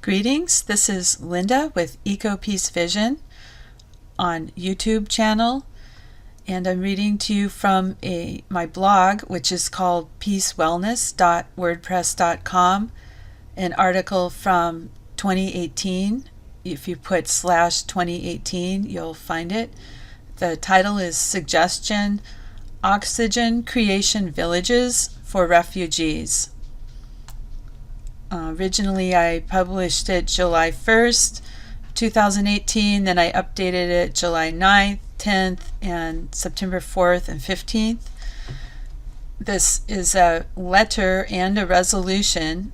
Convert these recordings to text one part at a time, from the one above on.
Greetings, this is Linda with Eco Peace Vision on YouTube channel, and I'm reading to you from my blog, which is called peacewellness.wordpress.com, an article from 2018. If you put /2018, you'll find it. The title is Suggestion: Oxygen Creation Villages for Refugees. Originally, I published it July 1st, 2018, then I updated it July 9th, 10th, and September 4th and 15th. This is a letter and a resolution,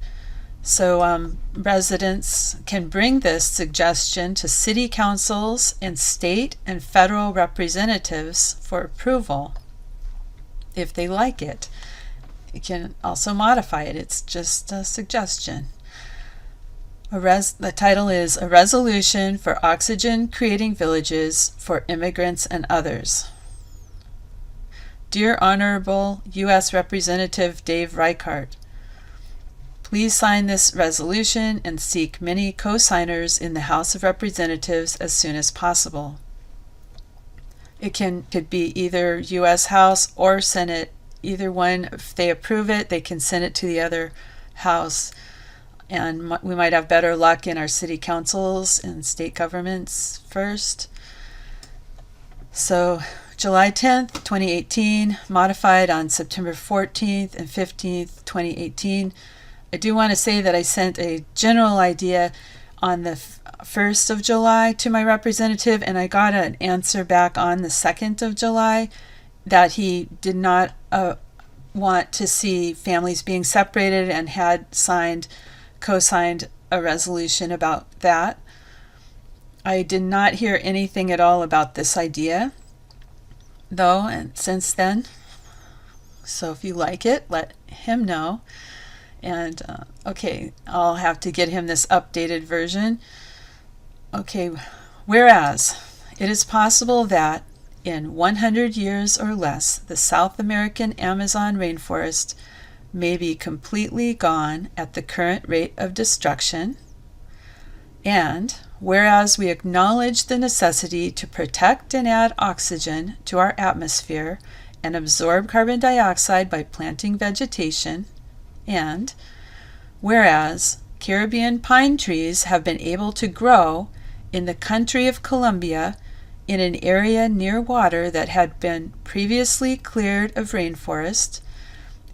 so residents can bring this suggestion to city councils and state and federal representatives for approval if they like it. You can also modify it. It's just a suggestion. The title is A Resolution for Oxygen Creating Villages for Immigrants and Others. Dear Honorable U.S. Representative Dave Reichart, please sign this resolution and seek many co-signers in the House of Representatives as soon as possible. It could be either U.S. House or Senate. Either one. If they approve it, they can send it to the other house, and we might have better luck in our city councils and state governments first. So July 10th, 2018, modified on September 14th and 15th, 2018. I do want to say that I sent a general idea on the 1st of July to my representative, and I got an answer back on the 2nd of July that he did not want to see families being separated and had co-signed a resolution about that. I did not hear anything at all about this idea, though, and since then. So if you like it, let him know. And okay, I'll have to get him this updated version. Okay, whereas it is possible that in 100 years or less, the South American Amazon rainforest may be completely gone at the current rate of destruction. And whereas we acknowledge the necessity to protect and add oxygen to our atmosphere and absorb carbon dioxide by planting vegetation, and whereas Caribbean pine trees have been able to grow in the country of Colombia in an area near water that had been previously cleared of rainforest,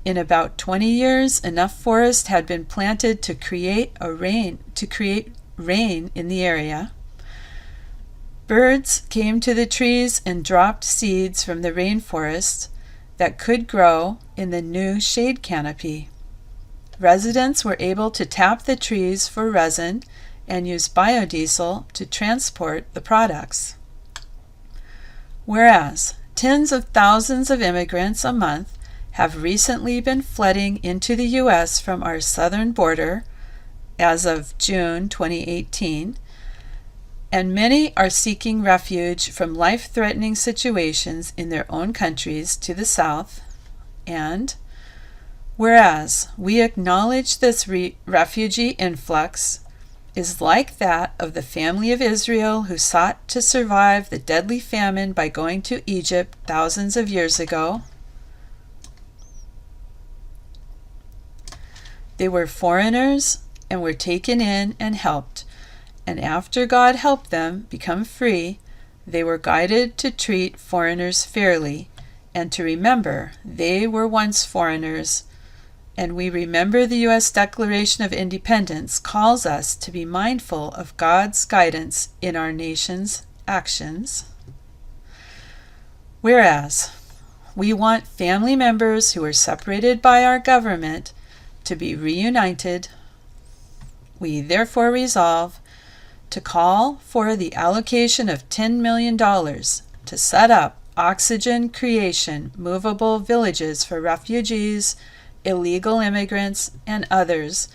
in about 20 years, enough forest had been planted to create rain in the area. Birds came to the trees and dropped seeds from the rainforest that could grow in the new shade canopy. Residents were able to tap the trees for resin and use biodiesel to transport the products. Whereas tens of thousands of immigrants a month have recently been flooding into the U.S. from our southern border as of June 2018, and many are seeking refuge from life-threatening situations in their own countries to the south, and whereas we acknowledge this refugee influx is like that of the family of Israel who sought to survive the deadly famine by going to Egypt thousands of years ago. They were foreigners and were taken in and helped, and after God helped them become free, they were guided to treat foreigners fairly and to remember they were once foreigners. And we remember the U.S. Declaration of Independence calls us to be mindful of God's guidance in our nation's actions. Whereas we want family members who are separated by our government to be reunited, we therefore resolve to call for the allocation of $10 million to set up oxygen creation movable villages for refugees, illegal immigrants, and others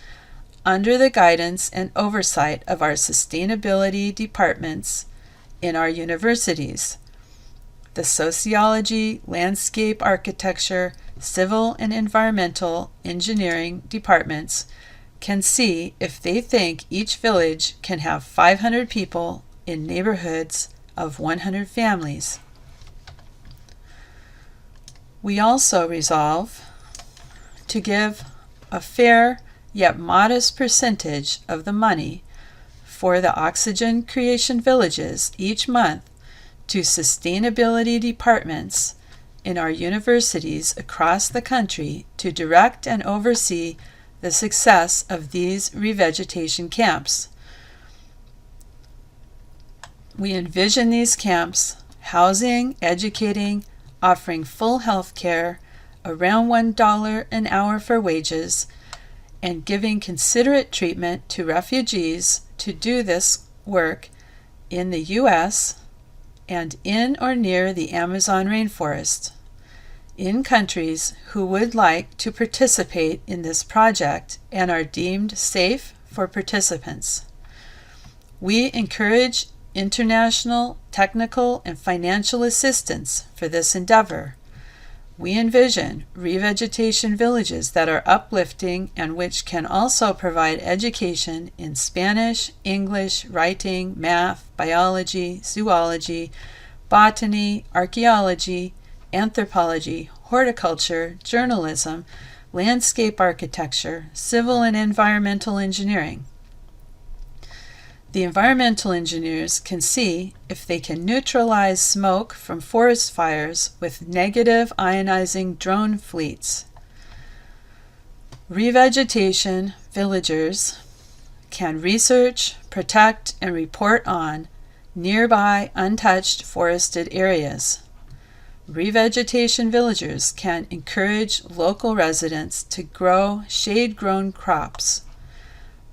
under the guidance and oversight of our sustainability departments in our universities, the sociology, landscape architecture, civil and environmental engineering departments, can see if they think each village can have 500 people in neighborhoods of 100 families. We also resolve to give a fair yet modest percentage of the money for the oxygen creation villages each month to sustainability departments in our universities across the country to direct and oversee the success of these revegetation camps. We envision these camps housing, educating, offering full health care, around $1 an hour for wages, and giving considerate treatment to refugees to do this work in the U.S. and in or near the Amazon rainforest, in countries who would like to participate in this project and are deemed safe for participants. We encourage international, technical, and financial assistance for this endeavor. We envision revegetation villages that are uplifting and which can also provide education in Spanish, English, writing, math, biology, zoology, botany, archaeology, anthropology, horticulture, journalism, landscape architecture, civil and environmental engineering. The environmental engineers can see if they can neutralize smoke from forest fires with negative ionizing drone fleets. Revegetation villagers can research, protect, and report on nearby untouched forested areas. Revegetation villagers can encourage local residents to grow shade-grown crops.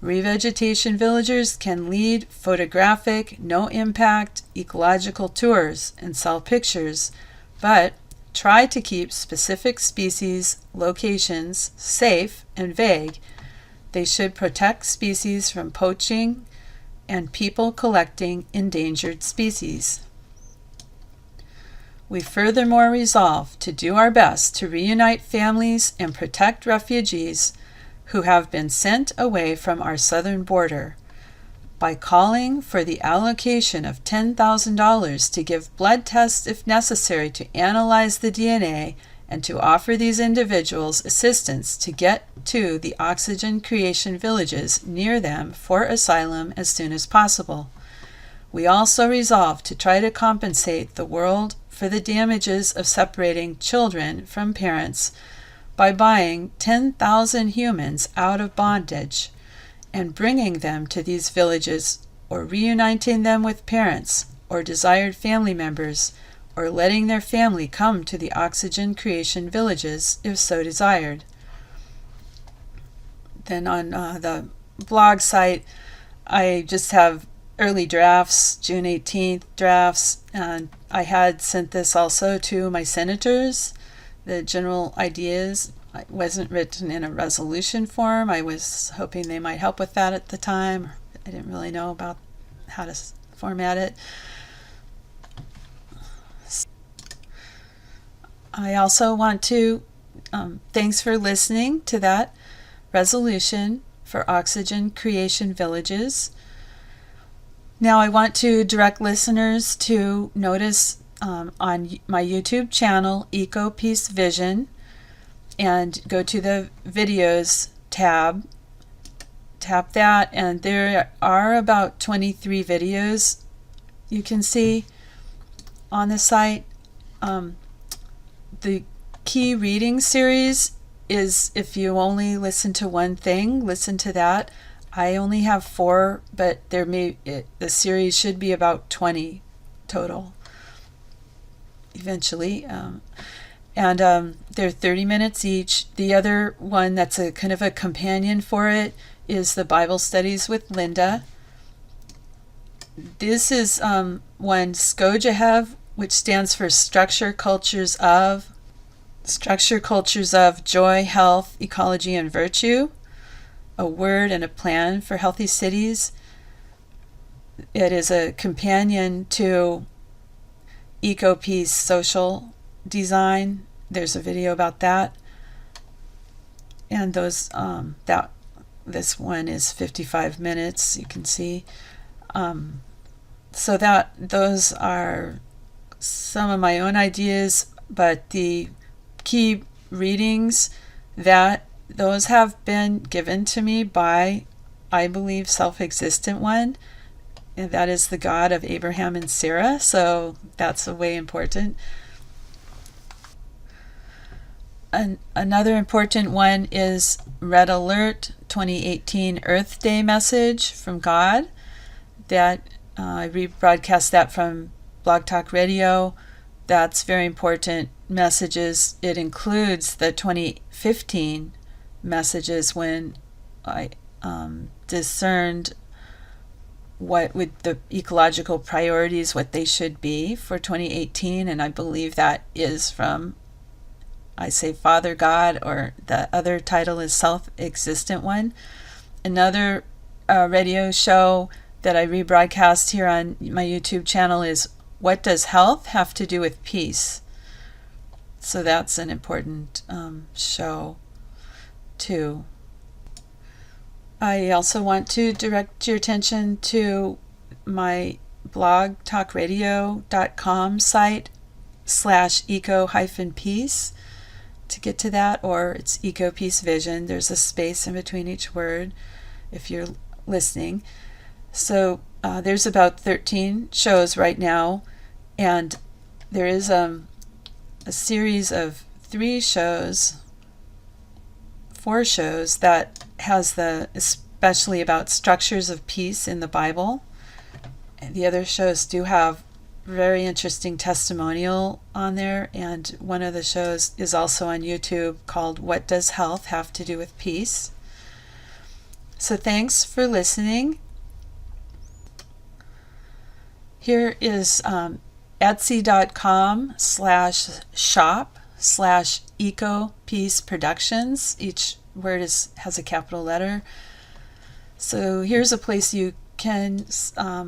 Revegetation villagers can lead photographic, no-impact ecological tours and sell pictures, but try to keep specific species locations safe and vague. They should protect species from poaching and people collecting endangered species. We furthermore resolve to do our best to reunite families and protect refugees who have been sent away from our southern border by calling for the allocation of $10,000 to give blood tests if necessary to analyze the DNA and to offer these individuals assistance to get to the oxygen creation villages near them for asylum as soon as possible. We also resolve to try to compensate the world for the damages of separating children from parents by buying 10,000 humans out of bondage and bringing them to these villages, or reuniting them with parents or desired family members, or letting their family come to the oxygen creation villages if so desired. Then on the blog site, I just have early drafts, June 18th drafts, and I had sent this also to my senators. The general ideas. It wasn't written in a resolution form. I was hoping they might help with that at the time. I didn't really know about how to format it. I also want to, thanks for listening to that resolution for oxygen creation villages. Now I want to direct listeners to notice on my YouTube channel, Eco Peace Vision, and go to the videos tab. Tap that, and there are about 23 videos you can see on the site. The key reading series is if you only listen to one thing, listen to that. I only have 4, but the series should be about 20 total eventually. They're 30 minutes each. The other one that's a kind of a companion for it is the Bible Studies with Linda. This is one SCOJAHEV, which stands for Structure Cultures of Joy, Health, Ecology, and Virtue, a word and a plan for healthy cities. It is a companion to Eco Peace Social Design. There's a video about that, and those that This one is 55 minutes, you can see. So that those are some of my own ideas, but the key readings, that those have been given to me by, I believe, self-existent one, and that is the God of Abraham and Sarah. So that's way important. Another important one is Red Alert 2018 Earth Day message from God. That I rebroadcast that from Blog Talk Radio. That's very important messages. It includes the 2015 messages when I discerned what would the ecological priorities, what they should be for 2018, and I believe that is from, I say, Father God, or the other title is Self-Existent One. Another radio show that I rebroadcast here on my YouTube channel is What Does Health Have to Do with Peace? So that's an important show too. I also want to direct your attention to my blogtalkradio.com site /eco-peace to get to that, or it's Eco Peace Vision. There's a space in between each word if you're listening. So there's about 13 shows right now, and there is a series of 4 shows that has especially about structures of peace in the Bible. And the other shows do have very interesting testimonial on there, and one of the shows is also on YouTube called What Does Health Have to Do with Peace? So thanks for listening. Here is etsy.com/shop/Eco Peace Productions. Each word has a capital letter. So here's a place you can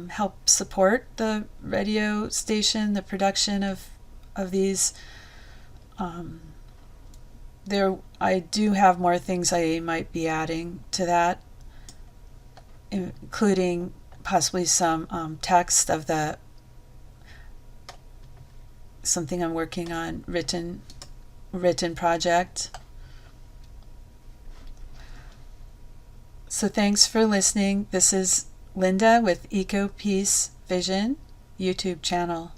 help support the radio station, the production of these. I do have more things I might be adding to that, including possibly some text of something I'm working on, written project. So thanks for listening. This is Linda with Eco Peace Vision YouTube channel.